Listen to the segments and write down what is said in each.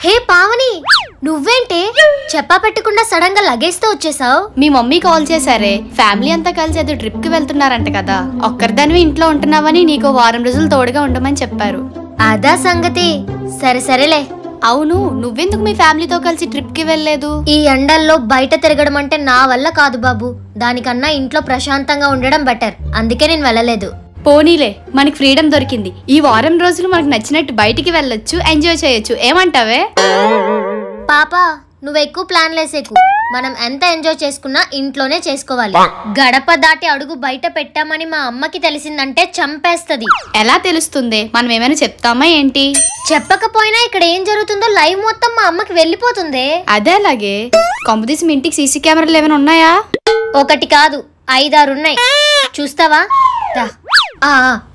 హే పావని, నువ్వేంటే చెప్పా పెట్టకుండా సడన్ గా లగేజ్ తో వచ్చేసావు? మీ మమ్మీ కాల్ చేశారే, ఫ్యామిలీ అంతా కలిసి ఏదో ట్రిప్ కి వెళ్తున్నారంట కదా. ఒక్కరిదానివి ఇంట్లో ఉంటున్నావని నీకు వారం రోజులు తోడుగా ఉండమని చెప్పారు. అదా సంగతి. సరేలే. అవును, నువ్వెందుకు మీ ఫ్యామిలీతో కలిసి ట్రిప్ కి వెళ్ళలేదు? ఈ ఎండల్లో బయట తిరగడం అంటే నా వల్ల కాదు బాబు. దానికన్నా ఇంట్లో ప్రశాంతంగా ఉండడం బెటర్. అందుకే నేను వెళ్ళలేదు. పోనీలే, మనకి ఫ్రీడమ్ దొరికింది. ఈ వారం రోజులు మనకు నచ్చినట్టు బయటికి వెళ్ళొచ్చు, ఎంజాయ్ చేయొచ్చు. ఏమంటావే? పాపా, నువ్వు ఎక్కువ ప్లాన్ లేసేకు. మనం ఎంత ఎంజాయ్ చేసుకున్నా ఇంట్లోనే చేసుకోవాలి. గడప దాటి అడుగు బయట పెట్టామని మా అమ్మకి తెలిసిందంటే చంపేస్తది. ఎలా తెలుస్తుంది? మనం ఏమైనా చెప్తామా ఏంటి? చెప్పకపోయినా ఇక్కడ ఏం జరుగుతుందో లైవ్ మొత్తం మా అమ్మకి వెళ్ళిపోతుంది. అదే అలాగే. కొంపదీసి మీ ఇంటికి సీసీ కెమెరాలు ఏమైనా ఉన్నాయా? ఒకటి కాదు, 5-6 ఉన్నాయి. చూస్తావా?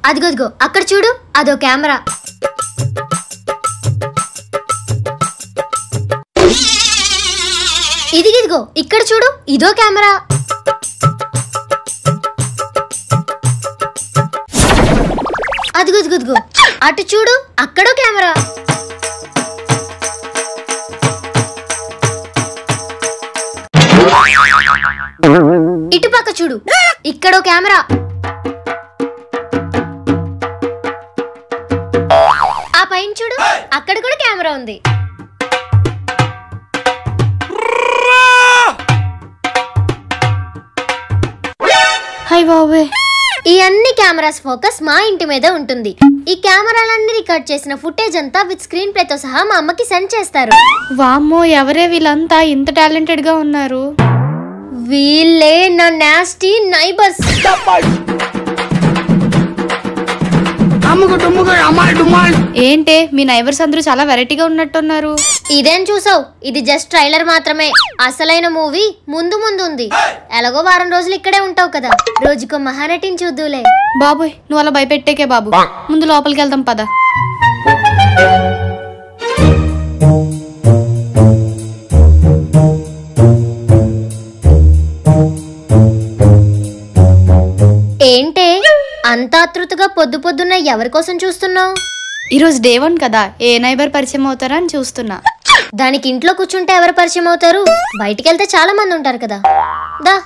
అదిగో అక్కడ చూడు, అదో కెమెరా. ఇదిగో ఇక్కడ చూడు, ఇదో కెమెరా. అదిగో అటు చూడు, అక్కడో కెమెరా. ఇటు పక్క చూడు, ఇక్కడో కెమెరా. ఆ పైన చూడు, అక్కడ కూడా కెమెరా ఉంది. హాయ్ బాబే. ఈ అన్ని కెమెరాస్ ఫోకస్ మా ఇంటి మీద ఉంటుంది. ఈ కెమెరాలన్నీ రికార్డ్ చేసిన ఫుటేజ్ అంతా విత్ స్క్రీన్ ప్లే తో సహా మా అమ్మకి సెండ్ చేస్తారు. వామ్మో, ఎవరే వీళ్ళంతా ఇంత టాలెంటెడ్ గా ఉన్నారు? వీళ్ళే నా నాస్టీ నైబర్స్. ఏంటే మీ నైబర్స్ అందరూ చాలా వెరైటీగా ఉన్నట్టున్నారు. ఇదేం చూసావు? ఇది జస్ట్ ట్రైలర్ మాత్రమే. అసలైన మూవీ ముందు ఉంది. ఎలాగో వారం రోజులు ఇక్కడే ఉంటావు కదా, రోజుకో మహానటిని చూద్దులే. బాబోయ్, నువ్వు అలా భయపెట్టేకే బాబు. ముందు లోపలికి వెళ్దాం పద. ఏంటే అంత ఆతృతగా పొద్దున్న ఎవరి కోసం చూస్తున్నావు? ఈరోజు డే 1 కదా, ఏ నైబర్ పరిచయం అవుతారా అని చూస్తున్నా. దానికి ఇంట్లో కూర్చుంటే ఎవరు పరిచయం అవుతారు? బయటికి వెళ్తే చాలా మంది ఉంటారు కదా. దా.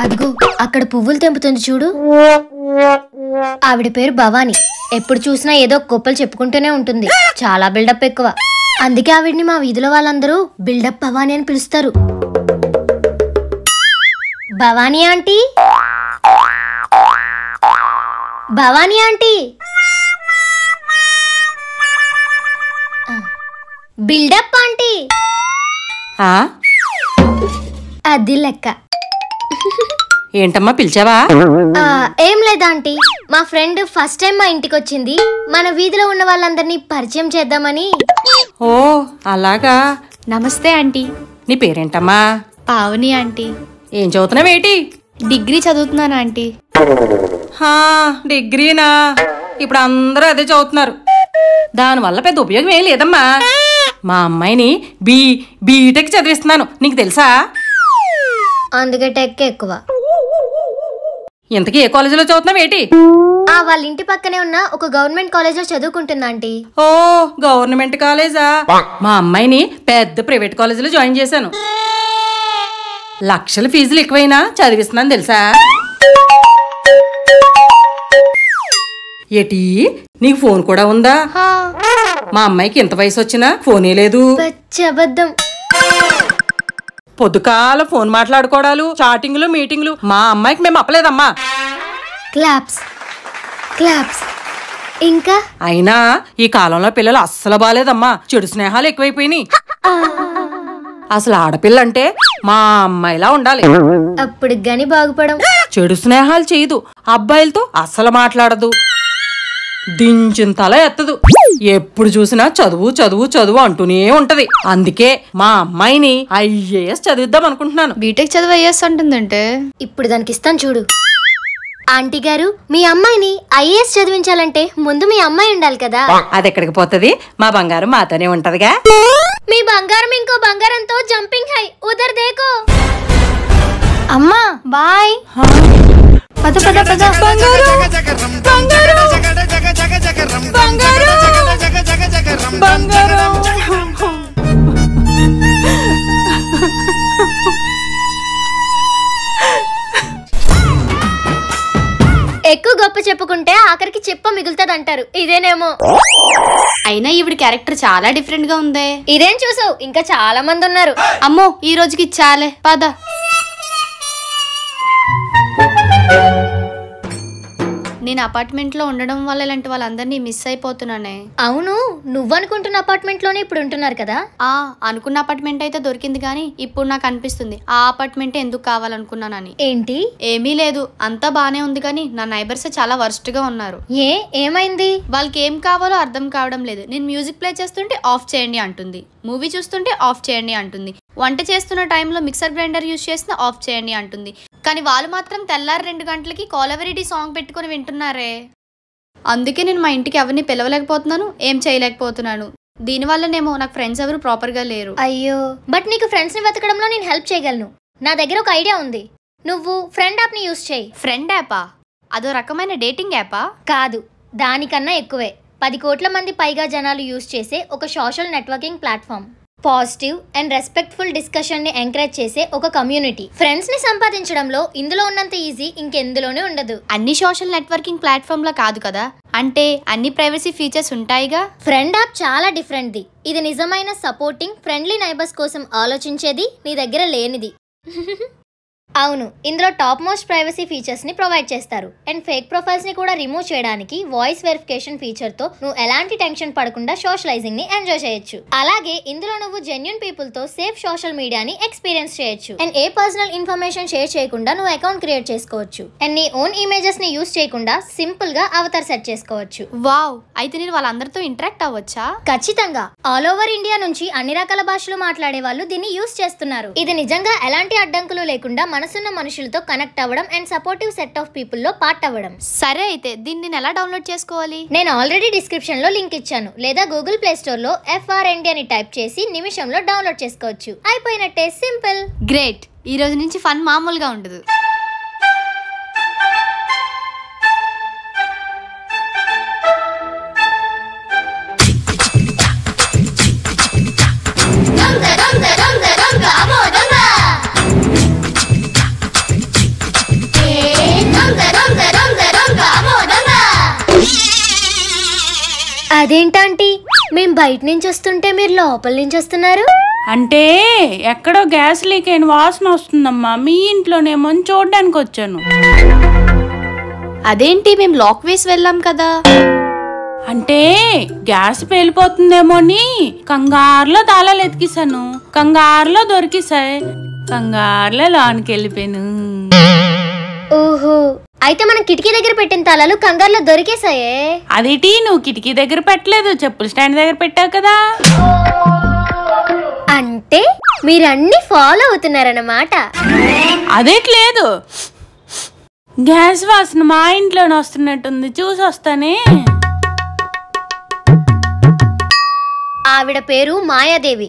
అదిగో అక్కడ పువ్వులు తెంపుతుంది చూడు. ఆవిడ పేరు భవాని. ఎప్పుడు చూసినా ఏదో గొప్పలు చెప్పుకుంటూనే ఉంటుంది. చాలా బిల్డప్ ఎక్కువ. అందుకే ఆవిడ్ని మా వీధిలో వాళ్ళందరూ బిల్డప్ భవాని అని పిలుస్తారు. Bhavani aunty, Bhavani aunty, buildup aunty. అది లెక్క. ఏంటమ్మా పిలిచావా? ఏం లేదా ఆంటీ, మా ఫ్రెండ్ ఫస్ట్ టైం మా ఇంటికి వచ్చింది. మన వీధిలో ఉన్న వాళ్ళందరినీ పరిచయం చేద్దామని. ఓ అలాగా. నమస్తే ఆంటీ. నీ పేరేంటమ్మా? పావని ఆంటీ. ఏం చదువుతున్నావేటి? డిగ్రీ చదువుతున్నాను ఆంటీ. డిగ్రీనా? ఇప్పుడు అందరూ అదే చదువుతున్నారు. దానివల్ల పెద్ద ఉపయోగం ఏం లేదమ్మా. మా అమ్మాయిని బీటెక్ చదివిస్తున్నాను, నీకు తెలుసా? అందుకే టెక్ ఎక్కువ. ఇంతకీ ఏ కాలేజీలో చదువుతున్నావేటి? వాళ్ళ ఇంటి పక్కనే ఉన్న ఒక గవర్నమెంట్ కాలేజ్ లో చదువుకుంటున్నా ఆంటీ. ఓ గవర్నమెంట్ కాలేజా? మా అమ్మాయిని పెద్ద ప్రైవేట్ కాలేజీలో జాయిన్ చేశాను. లక్షల ఫీజులు ఎక్కువైనా చదివిస్తున్నాను తెలుసా? ఏటి, నీకు ఫోన్ కూడా ఉందా? మా అమ్మాయికి ఇంత వయసు వచ్చినా ఫోనే లేదు. అబద్ధం. పొద్దుకాల ఫోన్ మాట్లాడుకోవడాలు, చాటింగ్లు, మీటింగ్లు. మా అమ్మాయికి మేము అప్పలేదమ్మా. Claps claps. ఇంకా అయినా ఈ కాలంలో పిల్లలు అస్సలు బాలేదమ్మా. చెడు స్నేహాలు ఎక్కువైపోయినాయి. అసలు ఆడపిల్లంటే మా అమ్మాయిలా ఉండాలి. అప్పుడు గాని బాగుపడం. చెడు స్నేహాలు చేయదు, అబ్బాయిలతో అస్సలు మాట్లాడదు, దించిన తల ఎత్తదు, ఎప్పుడు చూసినా చదువు చదువు చదువు అంటూనే ఉంటది. అందుకే మా అమ్మాయిని IAS చదివిద్దాం అనుకుంటున్నాను. బీటెక్ చదువు IAS అంటుందంటే ఇప్పుడు దానికి ఇస్తాను చూడు. ఆంటీ గారు, మీ అమ్మాయిని IAS చదివించాలంటే ముందు మీ అమ్మాయి ఉండాలి కదా. అది ఎక్కడికి పోతుంది? మా బంగారం మాతోనే ఉంటదిగా. మీ బంగారం ఇంకో బంగారంతో జంపింగ్ హై ఉదర్ దేకో. అమ్మా బాయ్. పద పద పద. ఎక్కువ గొప్ప చెప్పుకుంటే ఆఖరికి చెప్ప మిగులుతుందంటారు, ఇదేనేమో. అయినా ఈవిడ క్యారెక్టర్ చాలా డిఫరెంట్ గా ఉందే. ఇదేం చూసావు, ఇంకా చాలా మంది ఉన్నారు. అమ్మో ఈ రోజుకి చాలే పద. నేను అపార్ట్మెంట్ లో ఉండడం వల్ల ఇలాంటి వాళ్ళందరినీ మిస్ అయిపోతున్నానే. అవును, నువ్వనుకుంటున్న అపార్ట్మెంట్ లోనే ఇప్పుడు ఉంటున్నారు కదా. అనుకున్న అపార్ట్మెంట్ అయితే దొరికింది కానీ ఇప్పుడు నాకు అనిపిస్తుంది ఆ అపార్ట్మెంట్ ఎందుకు కావాలనుకున్నానని. ఏంటి? ఏమీ లేదు, అంతా బానే ఉంది కానీ నా నైబర్స్ చాలా వర్స్ట్ గా ఉన్నారు. ఏమైంది? వాళ్ళకి ఏం కావాలో అర్థం కావడం లేదు. నేను మ్యూజిక్ ప్లే చేస్తుంటే ఆఫ్ చేయండి అంటుంది, మూవీ చూస్తుంటే ఆఫ్ చేయండి అంటుంది, వంట చేస్తున్న టైంలో మిక్సర్ గ్రైండర్ యూజ్ చేసిన ఆఫ్ చేయండి అంటుంది. కానీ వాళ్ళు మాత్రం తెల్లారి 2 గంటలకి కాలవెరిటీ సాంగ్ పెట్టుకుని వింటున్నారే. అందుకే నేను మా ఇంటికి ఎవరిని పిలవలేకపోతున్నాను, ఏం చేయలేకపోతున్నాను. దీనివల్లనేమో నాకు ఫ్రెండ్స్ ఎవరు ప్రాపర్ గా లేరు. అయ్యో, బట్ నీకు ఫ్రెండ్స్ ని వెతకడంలో నేను హెల్ప్ చేయగలను. నా దగ్గర ఒక ఐడియా ఉంది. నువ్వు ఫ్రెండ్ యాప్ ని యూజ్ చేయి. ఫ్రెండ్ యాపా? అదో రకమైన డేటింగ్ యాపా? కాదు, దానికన్నా ఎక్కువే. 10 కోట్ల మంది పైగా జనాలు యూజ్ చేసే ఒక social networking platform. Positive and respectful discussion ని ఎంకరేజ్ చేసే ఒక కమ్యూనిటీ. ఫ్రెండ్స్ ని సంపాదించడంలో ఇందులో ఉన్నంత ఈజీ ఇంకెందులోనే ఉండదు. అన్ని సోషల్ నెట్వర్కింగ్ ప్లాట్ఫామ్ లా కాదు కదా, అంటే అన్ని ప్రైవసీ ఫీచర్స్ ఉంటాయిగా. ఫ్రెండ్ యాప్ చాలా డిఫరెంట్ ది. ఇది నిజమైన సపోర్టింగ్ ఫ్రెండ్లీ నైబర్స్ కోసం ఆలోచించేది, నీ దగ్గర లేనిది. అవును, ఇందులో టాప్ మోస్ట్ ప్రైవసీ ఫీచర్స్ ని ప్రొవైడ్ చేస్తారు. అండ్ ఫేక్ ప్రొఫైల్స్ ని కూడా రిమూవ్ చేయడానికి వాయిస్ వెరిఫికేషన్ ఫీచర్ తో నువ్వు ఎలాంటి టెన్షన్ పడకుండా సోషలైజింగ్ ని ఎంజాయ్ చేయొచ్చు. అలాగే ఇందులో నువ్వు జెన్యూన్ పీపుల్ తో సేఫ్ సోషల్ మీడియాని ఎక్స్పీరియన్స్ చేయొచ్చు. And A personal information share చేయకుండా నువ్వు అకౌంట్ క్రియేట్ చేసుకోవచ్చు. అండ్ నీ ఓన్ ఇమేజెస్ ని యూస్ చేయకుండా సింపుల్ గా అవతార్ సెట్ చేసుకోవచ్చు. వావ్, అయితే నేను వాళ్ళందరితో ఇంటరాక్ట్ అవ్వచ్చా? ఖచ్చితంగా. ఆల్ ఓవర్ ఇండియా నుంచి అన్ని రకాల భాషలు మాట్లాడే వాళ్ళు దీన్ని యూస్ చేస్తున్నారు. ఇది నిజంగా ఎలాంటి అడ్డంకులు లేకుండా మనసున్న మనుషులతో కనెక్ట్ అవ్వడం and supportive set of people లో పార్ట్ అవ్వడం. సరే, అయితే దీన్ని ఎలా డౌన్లోడ్ చేసుకోవాలి? నేను ఆల్రెడీ డిస్క్రిప్షన్ లో లింక్ ఇచ్చాను, లేదా గూగుల్ ప్లే స్టోర్ లో FRND అని టైప్ చేసి నిమిషంలో డౌన్లోడ్ చేసుకోవచ్చు. అయిపోయినట్టే, సింపుల్. గ్రేట్, ఈ రోజు నుంచి ఫన్ మామూలుగా ఉండదు. అదేంటంటీ, మేం బయట నుంచి వస్తుంటే మీరు లోపల నుంచి వస్తున్నారు? అంటే ఎక్కడో గ్యాస్ లీక్ అయిన వాసన వస్తుందమ్మా, మీ ఇంట్లోనేమో చూడడానికి వచ్చాను. అదేంటి, మేము లాక్ వేసి వెళ్ళాం కదా. అంటే గ్యాస్ పేలిపోతుందేమో అని కంగారులో తాళాలు ఎతికిసాను, కంగారులో దొరికిసాయి, కంగారులో లోనికి వెళ్ళిపోయాను. ఓహో, అయితే మనం కిటికీ దగ్గర పెట్టిన తాళాలు కంగారులో దొరికేసాయే. అదేటి, నువ్వు కిటికీ దగ్గర పెట్టలేదు, చెప్పుల స్టాండ్ దగ్గర పెట్టావు కదా. అంటే మీరన్నీ ఫాలో అవుతున్నారన్నమాట. అదేట్లేదు, గ్యాస్ వాసన మా ఇంట్లోనే వస్తున్నట్టుంది, చూసి వస్తానే. ఆవిడ పేరు మాయాదేవి.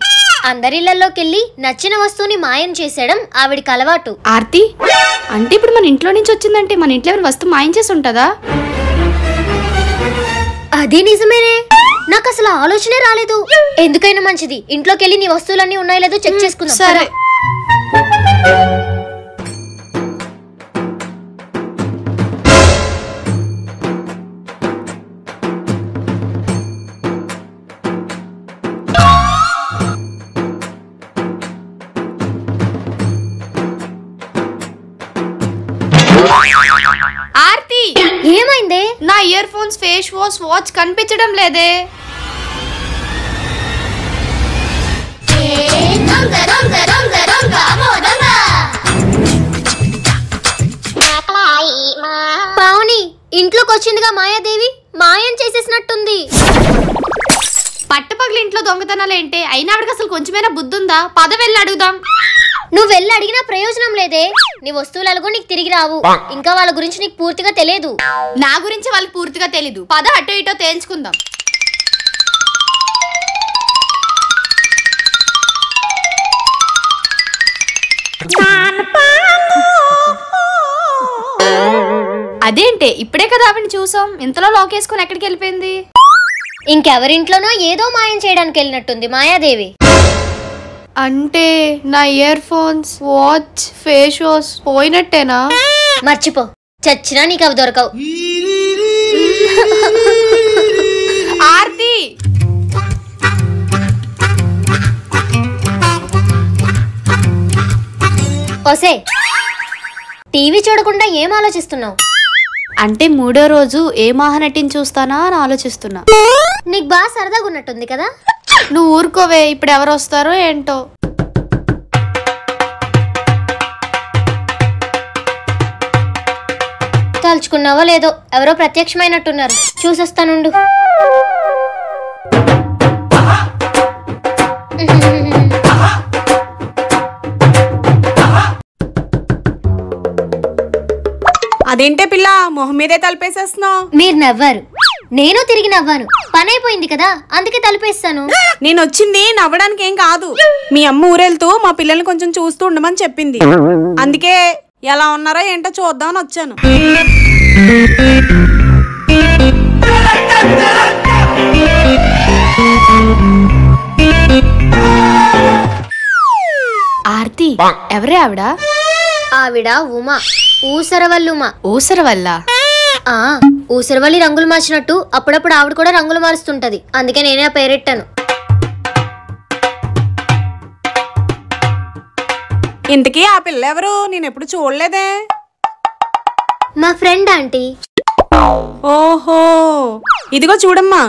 అందరిళ్లలోకెళ్ళి నచ్చిన వస్తువుని మాయం చేసేయడం ఆవిడికి అలవాటు. ఆర్తి, అంటే ఇప్పుడు మన ఇంట్లో నుంచి వచ్చిందంటే మన ఇంట్లో ఎవరి వస్తువు మాయం చేసి ఉంటుందా? అది నిజమేనే, నాకు అసలు ఆలోచనే రాలేదు. ఎందుకైనా మంచిది, ఇంట్లోకి వెళ్ళి నీ వస్తువులన్నీ ఉన్నాయో లేదో చెక్ చేసుకుందాం. సరే. ఆర్తి, ఏమైందే? నా ear phones, face wash, watch కనిపించడం లేదే. పావని, ఇంట్లోకి వచ్చిందిగా మాయాదేవి, మాయం చేసేసినట్టుంది. పట్టపగలు ఇంట్లో దొంగతనాలేంటే? అయినా ఆవిడకి అసలు కొంచెమైనా బుద్ధుందా? పద వెళ్ళి అడుగుదాం. నువ్వు వెళ్ళి అడిగినా ప్రయోజనం లేదే. నీ వస్తువులు అలుగు నీకు తిరిగి రావు. ఇంకా వాళ్ళ గురించి నీకు పూర్తిగా తెలియదు. నా గురించి వాళ్ళకి పూర్తిగా తెలీదు. పద, అటో ఇటో తేల్చుకుందాం. అదేంటే ఇప్పుడే కదా ఆవిడని చూసాం, ఇంతలో లోకేసుకుని ఎక్కడికి వెళ్ళిపోయింది? ఇంకెవరింట్లోనో ఏదో మాయం చేయడానికి వెళ్ళినట్టుంది మాయాదేవి. అంటే నా earphones, watch, face wash పోయినట్టేనా? మర్చిపో, చచ్చినా నీకు అవి దొరకవు. ఆర్తి, ఒసే టీవీ చూడకుండా ఏం ఆలోచిస్తున్నావు? అంటే 3వ రోజు ఏ మహానటిని చూస్తానా అని ఆలోచిస్తున్నా. నీకు బాగా సరదాగా ఉన్నట్టుంది కదా. నువ్వు ఊరుకోవే, ఇప్పుడు ఎవరు వస్తారో ఏంటో. తలుచుకున్నావో లేదో ఎవరో ప్రత్యక్షమైనట్టున్నారు, చూసొస్తానుండు. అదేంటే పిల్ల మొహం మీదే తలుపేసేస్తున్నావు? మీరు నవ్వారు, నేను తిరిగి నవ్వాను. పని అయిపోయింది కదా, అందుకే తలుపేస్తాను. నేను వచ్చింది నవ్వడానికి ఏం కాదు. మీ అమ్మ ఊరెళ్తూ మా పిల్లల్ని కొంచెం చూస్తూ ఉండమని చెప్పింది. అందుకే ఎలా ఉన్నారో ఏంటో చూద్దామని వచ్చాను. ఆర్తి, ఎవరే ఆవిడ? ఆవిడ ఉమా, ఊసరవల్లుమా. ఊసర వల్ల? ఊసరవల్లి రంగులు మార్చినట్టు అప్పుడప్పుడు ఆవిడ కూడా రంగులు మారుస్తుంటది, అందుకే నేనే ఆ పేరెట్టాను. ఇంతకీ ఆ పిల్ల ఎవరు? నేను ఎప్పుడు చూడలేదే. మా ఫ్రెండ్ ఆంటీ. ఓహో, ఇదిగో చూడమ్మా,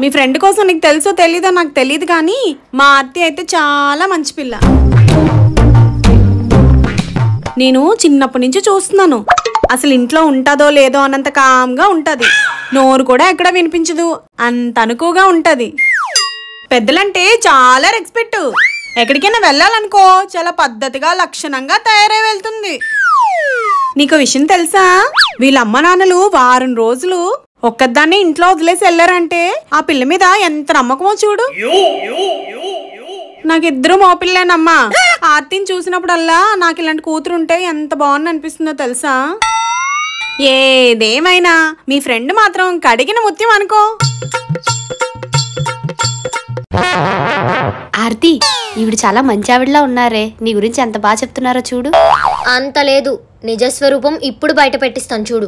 మీ ఫ్రెండ్ కోసం నీకు తెలుసో తెలీదో నాకు తెలియదు, కానీ మా ఆర్తి అయితే చాలా మంచి పిల్ల. నేను చిన్నప్పటి నుంచి చూస్తున్నాను. అసలు ఇంట్లో ఉంటుందో లేదో అన్నంత కామ్గా ఉంటది. నోరు కూడా ఎక్కడ వినిపించదు, అంత అనుకువగా ఉంటది. పెద్దలంటే చాలా రెస్పెక్ట్. ఎక్కడికైనా వెళ్ళాలనుకో చాలా పద్ధతిగా లక్షణంగా తయారై వెళ్తుంది. నీకు విషయం తెలుసా? వీళ్ళ అమ్మ నాన్నలు వారం రోజులు ఒక్కదాన్ని ఇంట్లో వదిలేసి వెళ్ళారంటే ఆ పిల్ల మీద ఎంత నమ్మకమో చూడు. నాకిద్దరు మోపిల్లేనమ్మా. ఆర్తిని చూసినప్పుడల్లా నాకు ఇలాంటి కూతురు ఉంటే ఎంత బాగుంది అనిపిస్తుందో తెలుసా. ఏదేమైనా మీ ఫ్రెండ్ మాత్రం కడిగిన ముత్యం అనుకో. ఆర్తి, ఈవిడ చాలా మంచి ఆవిడలా ఉన్నారే, నీ గురించి ఎంత బాగా చెప్తున్నారో చూడు. అంత లేదు, నిజస్వరూపం ఇప్పుడు బయట పెట్టిస్తాను చూడు.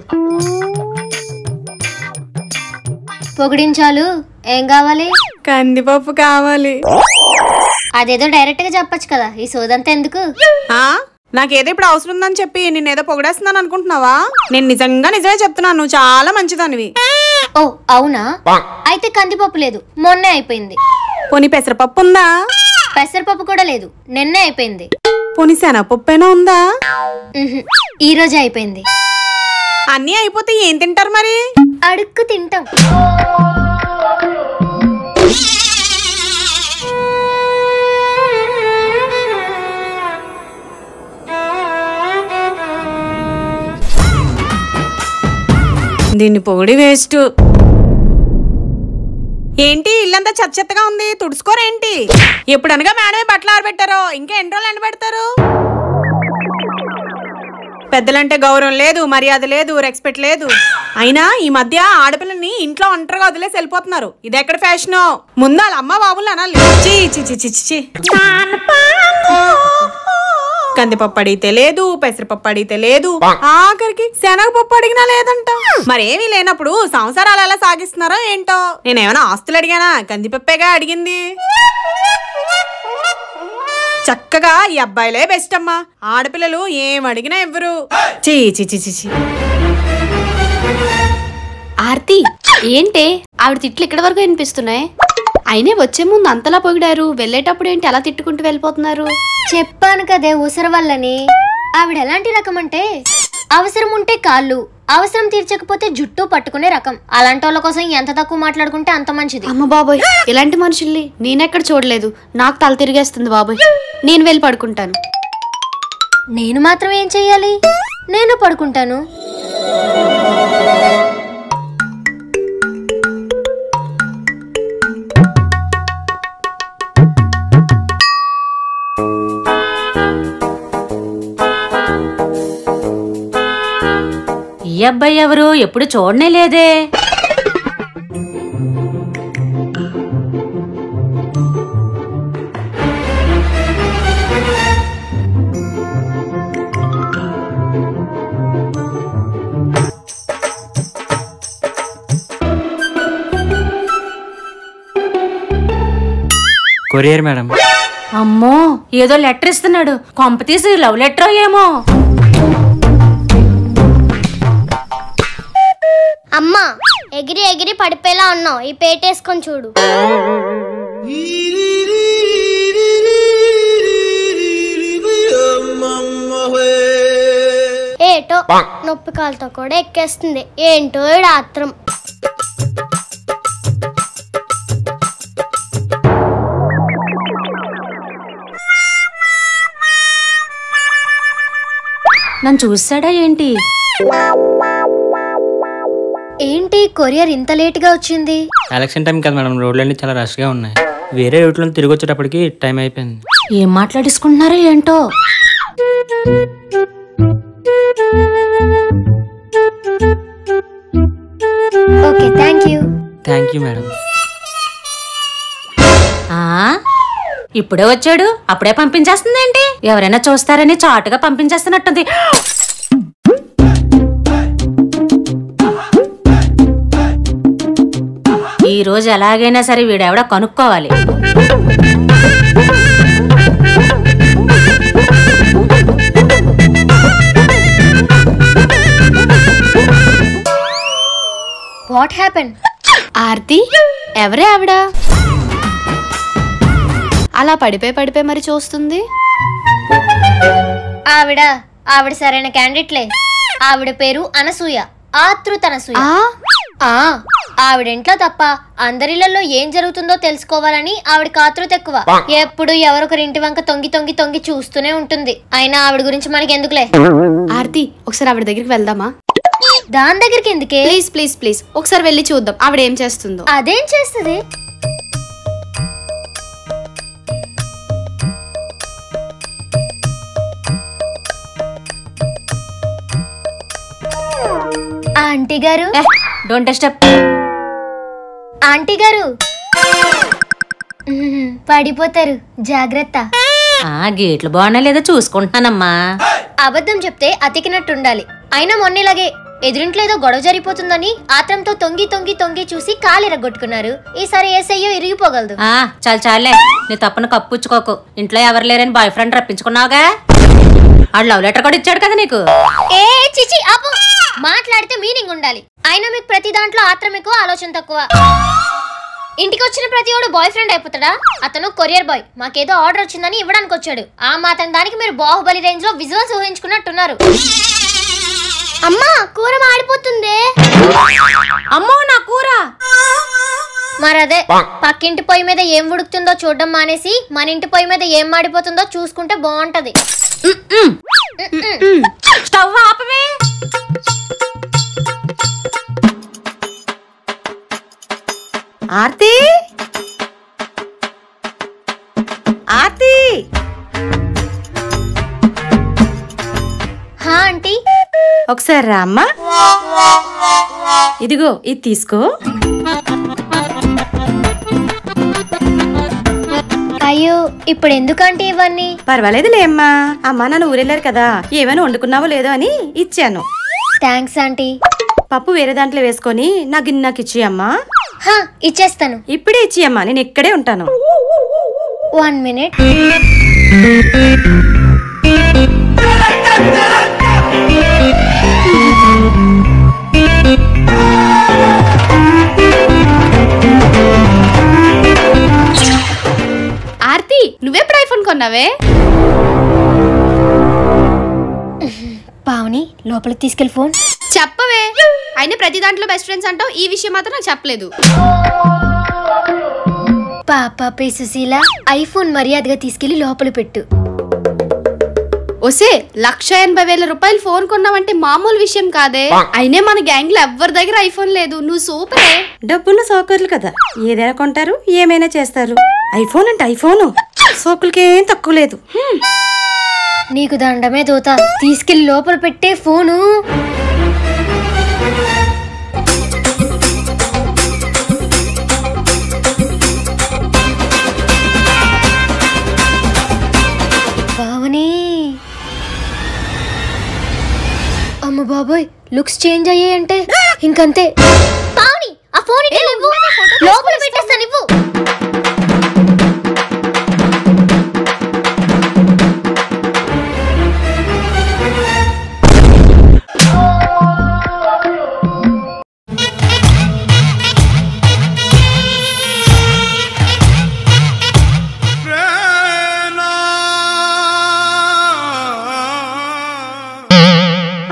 పొగిడించాలు. ఏం కావాలి? కందిపప్పు కావాలి. అదేదో డైరెక్ట్ గా చెప్పొచ్చు కదా, ఈ సోదంతా ఎందుకు? నాకేదో ఇప్పుడు అవసరం ఉందని చెప్పి నేనేదో పొగడేస్తున్నాను అనుకుంటున్నావా? నేను నిజమే చెప్తున్నాను, నువ్వు చాలా మంచిదానివి. ఓ అవునా? అయితే కందిపప్పు లేదు, మొన్నే అయిపోయింది. పోనీ పెసరపప్పు ఉందా? పెసరపప్పు కూడా లేదు, నిన్నే అయిపోయింది. పోనీ శనగపప్పైనా ఉందా? ఈ రోజే అయిపోయింది. అన్నీ అయిపోతే ఏం తింటారు మరి? అడుక్కు తింటాం. దీన్ని పొగిడి వేస్ట్. ఏంటి ఇల్లంతా చెత్తగా ఉంది, తుడుచుకోరేంటి? ఎప్పుడనగా మేడమే బట్టలు ఆరబెట్టారో, ఇంకా ఎన్ని రోజులు ఎండబెడతారు? పెద్దలంటే గౌరవం లేదు, మర్యాద లేదు, రెస్పెక్ట్ లేదు. అయినా ఈ మధ్య ఆడపిల్లని ఇంట్లో ఒంటరిగా వదిలేసి వెళ్ళిపోతున్నారు. ఇది ఎక్కడ ఫ్యాషనో? ముందు వాళ్ళ అమ్మ బాబులు అనాలి. కందిపప్పు అడిగితే లేదు, పెసరపప్పు అడిగితే లేదు, ఆఖరికి శనగపప్పు అడిగినా లేదంట. మరేమీ లేనప్పుడు సంసారాలు ఎలా సాగిస్తున్నారో ఏంటో. నేనేమైనా ఆస్తులు అడిగానా? కందిపప్పేగా అడిగింది. చక్కగా ఈ అబ్బాయిలే బెస్ట్ అమ్మా. ఆడపిల్లలు ఏం అడిగినా ఇవ్వరు. చీ చీ చీ చీ. ఆర్తి, ఏంటే ఆవిడ తిట్లు ఇక్కడ వరకు వినిపిస్తున్నాయి? అయినే వచ్చే ముందు అంతలా పొగిడారు, వెళ్ళేటప్పుడు ఏంటి అలా తిట్టుకుంటూ వెళ్ళిపోతున్నారు? చెప్పాను కదే ఊసర వల్లని. ఆవిడ ఎలాంటి రకం అంటే అవసరం ఉంటే కాళ్ళు, అవసరం తీర్చకపోతే జుట్టు పట్టుకునే రకం. అలాంటి వాళ్ళ కోసం ఎంత తక్కువ మాట్లాడుకుంటే అంత మంచిది. అమ్మ బాబోయ్, ఇలాంటి మనుషుల్ని నేనెక్కడ చూడలేదు. నాకు తల తిరిగేస్తుంది బాబోయ్. నేను వెళ్ళి పడుకుంటాను. నేను మాత్రం ఏం చెయ్యాలి? నేను పడుకుంటాను. అబ్బాయి ఎవరు? ఎప్పుడు చూడనే లేదే. Courier madam. అమ్మో, ఏదో లెటర్ ఇస్తున్నాడు. కొంపతీసి లవ్ లెటర్ ఏమో. అమ్మా, ఎగిరి ఎగిరి పడిపోయేలా ఉన్నావు. ఈ పేటేసుకొని చూడు. ఏటో నొప్పి కాలుతో కూడా ఎక్కేస్తుంది. ఏంటో ఆత్రం. నన్ను చూసాడా ఏంటి? ఏంటి కొరియర్ ఇంత లేట్ గా వచ్చింది? ఎలక్షన్ టైం కదా మేడం, రోడ్లన్నీ చాలా రష్ గా ఉన్నాయి. వేరే రూట్లో తిరిగి వచ్చేటప్పటికి టైం అయిపోయింది. ఏం మాట్లాడేసుకుంటున్నారో ఏంటో. Okay, thank you madam. ఇప్పుడే వచ్చాడు, అప్పుడే పంపించేస్తుందేంటి? ఎవరైనా చూస్తారని చాటుగా పంపించేస్తున్నట్టుంది. ఈ రోజు ఎలాగైనా సరే వీడెవడ కనుక్కోవాలి. What happen? ఆర్తి, ఎవరే ఆవిడ? అలా పడిపోయి మరి చూస్తుంది. ఆవిడ సరైన క్యాండిడేట్లే. ఆవిడ పేరు అనసూయ, ఆతృతనసూయ. ఆవిడింట్లో తప్ప అందరిళ్లలో ఏం జరుగుతుందో తెలుసుకోవాలని ఆవిడకి ఆతృత ఎక్కువ. ఎప్పుడు ఎవరొకరి ఇంటి వంక తొంగి తొంగి తొంగి చూస్తూనే ఉంటుంది. అయినా ఆవిడ గురించి మనకి ఎందుకులే. ఆర్తి, ఒకసారి ఆవిడ దగ్గరికి వెళ్దామా? దాని దగ్గరికి ఎందుకే? ప్లీజ్ ప్లీజ్ ప్లీజ్, ఒకసారి వెళ్ళి చూద్దాం ఆవిడ ఏం చేస్తుందో. అదేం చేస్తుంది? ఆంటీ గారు, డోంట్ డిస్టర్బ్. ఆంటీ గారు పడిపోతారు, జాగ్రత్త. గేట్లు బాగున్నా లేదో చూసుకుంటున్నానమ్మా. అబద్ధం చెప్తే అతికినట్టుండాలి. అయినా మొన్నలాగే ఎదురింట్లో ఏదో గొడవ జరిగిపోతుందని ఆత్రంతో తొంగి తొంగి తొంగి చూసి కాలిరగొట్టుకున్నారు. ఈసారి ఏసయ్యో ఇరిగిపోగలదు. చాలే, నీ తప్పును కప్పుచ్చుకోకు. ఇంట్లో ఎవరు లేరని బాయ్ ఫ్రెండ్ రప్పించుకున్నావుగా. ఆడు లవ్ లెటర్ కూడా ఇచ్చాడు కదా నీకు. ఏ చిచి ఆపు. మాట్లాడితే మీనింగ్ ఉండాలి. అయినా మీకు ప్రతి దాంట్లో ఆత్రం ఎక్కువ, ఆలోచన తక్కువ. ఇంటికి వచ్చిన ప్రతి వాడు బాయ్ ఫ్రెండ్ అయిపోతాడా? అతను కొరియర్ బాయ్. మాకేదో ఆర్డర్ వచ్చిందని ఇవ్వడానికి వచ్చాడు. ఆ మాత్రం దానికి మీరు బాహుబలి రేంజ్ లో విజువల్స్ ఊహించుకున్నట్టున్నారు. అమ్మా, కూర మాడిపోతుంది. అమ్మో, నా కూర. మరదే, పక్కింటి పొయ్యి మీద ఏం ఉడుకుతుందో చూడడం మానేసి మన ఇంటి పొయ్యి మీద ఏం మాడిపోతుందో చూసుకుంటే బాగుంటది. స్టవ్ ఆపవే. ఆర్తి, ఆర్తి. హా ఆంటీ. ఒకసారి రా అమ్మా. ఇదిగో ఇది తీసుకో. అయ్యో, ఇప్పుడు ఎందుకంటే ఇవన్నీ? పర్వాలేదులే అమ్మా. అమ్మా నన్ను ఊరెళ్ళారు కదా, ఏమైనా వండుకున్నావో లేదో అని ఇచ్చాను. Thanks aunty. పప్పు వేరే దాంట్లో వేసుకొని నా గిన్నెకి ఇచ్చి అమ్మా. ఇచ్చేస్తాను. ఇప్పుడే ఇచ్చి అమ్మా, నేను ఇక్కడే ఉంటాను. 1 minute. ఆర్తి, నువ్వెప్పుడు ఐఫోన్ కొన్నావే? పావని, లోపలికి తీసుకెళ్ళి ఫోన్ చెప్పవే. అయినా ప్రతి దాంట్లో బెస్ట్ ఫ్రెండ్స్ అంటావు, ఈ విషయం మాత్రం నాకు చెప్పలేదు. పాప సుశీల, ఐఫోన్ మర్యాదగా తీసుకెళ్లి లోపల పెట్టు. ఒసే, 1,80,000 రూపాయలు ఫోన్ కొన్నావంటే మామూలు విషయం కాదే. అయినా మన గ్యాంగ్ లో ఎవ్వరి దగ్గర ఐఫోన్ లేదు. నువ్వు సూపరే. డబ్బున్న సోకర్లు కదా, ఏదైనా కొంటారు, ఏమైనా చేస్తారు. ఐఫోన్ అంటే ఐఫోను, సోకులకేం తక్కువ లేదు. నీకు దండమే దోత, తీసుకెళ్లి లోపల పెట్టే ఫోను. లుక్స్ చేంజ్ అయ్యాయంటే ఇంకంతే. పావని ఆ ఫోన్ ఇటు ఇవ్వు. లోపల పెట్టేస్తాను ఇవ్వు.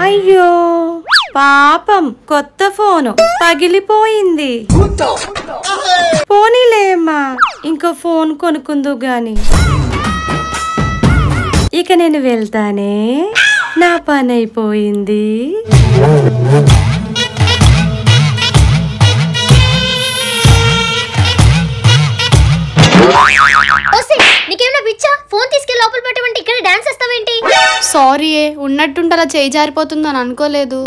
అయ్యో పాపం, కొత్త ఫోను పగిలిపోయింది. పోనీలేమ్మా, ఇంకో ఫోన్ కొనుక్కుందు గాని. ఇక నేను వెళ్తానే, నా పని అయిపోయింది. నీకేమైనా పిచ్చా? ఫోన్ తీసుకెళ్ళి లోపల పెట్టమంటే ఇక్కడ డాన్స్ చేస్తావేంటి? సారీ ఉన్నట్టుంటే అలా చేయి జారిపోతుందని అనుకోలేదు.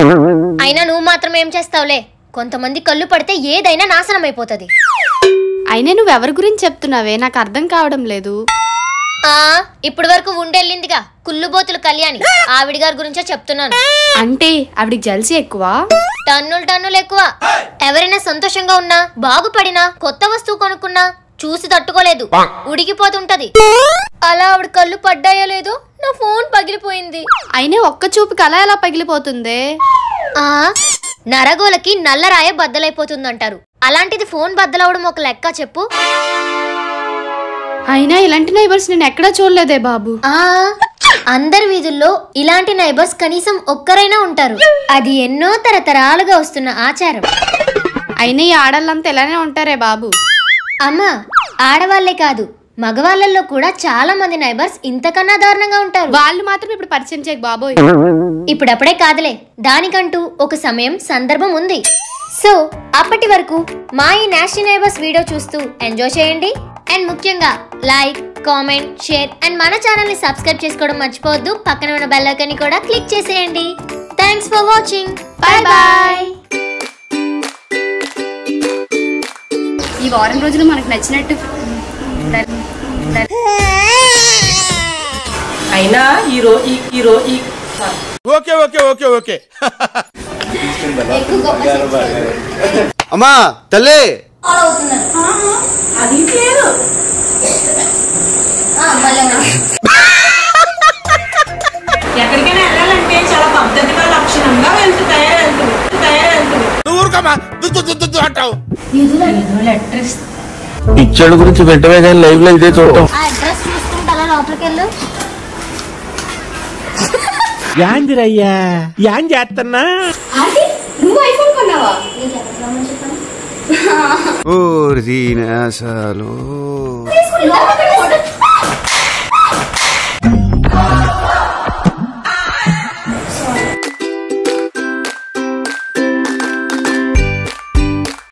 అయినా నువ్వు మాత్రం ఏం చేస్తావులే, కొంతమంది కళ్ళు పడితే ఏదైనా నాశనం అయిపోతుంది. అయినా నువ్వు ఎవరి గురించి చెప్తున్నావే, నాకు అర్థం కావడం లేదు. ఇప్పటి వరకు ఉండెళ్ళిందిగా కుళ్ళుబోతులు కళ్యాణి, ఆవిడ గారి గురించే చెప్తున్నాను. అంటే ఆవిడికి జల్సీ ఎక్కువ, టన్నులు ఎక్కువ. ఎవరైనా సంతోషంగా ఉన్నా, బాగుపడినా, కొత్త వస్తువు కొనుక్కున్నా చూసి తట్టుకోలేదు, ఉడికిపోతుంటది. అలా ఆవిడ కళ్ళు పడ్డాయో లేదో నా ఫోన్ పగిలిపోయింది. అయినా ఒక్క చూపుకి అలా ఎలా పగిలిపోతుందే? నరగోలకి నల్లరాయ బద్దలైపోతుందంటారు, అలాంటిది ఫోన్ బద్దలవడం ఒక లెక్క చెప్పు. అయినా ఇలాంటి నైబర్స్ నేను ఎక్కడా చూడలేదే బాబు. అందరి వీధుల్లో ఇలాంటి నైబర్స్ కనీసం ఒక్కరైనా ఉంటారు. అది ఎన్నో తరతరాలుగా వస్తున్న ఆచారం. అయినా ఈ ఆడళ్ళంతా ఇలానే ఉంటారే బాబు. అమ్మా, ఆడవాళ్లే కాదు, మగవాళ్ళల్లో కూడా చాలా మంది నైబర్స్ ఇంతకన్నా దారుణంగా ఉంటారు. వాళ్ళు మాత్రం ఇప్పుడు పరిచయం చేయకు బాబోయ్. ఇప్పుడప్పుడే కాదులే, దానికంటూ ఒక సమయం, సందర్భం ఉంది. సో అప్పటి వరకు మా ఈ నాస్టీ నైబర్స్ వీడియో చూస్తూ ఎంజాయ్ చేయండి. అండ్ ముఖ్యంగా లైక్, కామెంట్, షేర్ అండ్ మన ఛానల్ ని సబ్స్క్రైబ్ చేసుకోవడం మర్చిపోవద్దు. పక్కన ఉన్న బెల్ ఐకాన్ ని కూడా క్లిక్ చేసేయండి. Thanks for watching. Bye bye. ఈ వారం రోజులు మనకు నచ్చినట్టు అయినా ఓకే ఓకే ఓకే ఓకే అమ్మా తల్లి అది పేరు ఎక్కడికైనా వెళ్ళాలంటే చాలా పద్ధతిగా లక్షణంగా తయారెళ్తుంది. పిచ్చోళ్ళ గురించి వెంటనే కానీ లైవ్ లో ఇదే చూడటం. అడ్రస్ చూసుకుంటా లోపలికి వెళ్ళు. యాందిరయ్యా యాం చేస్తున్నా నువ్వు ఐఫోన్ కొన్నావా? ఓ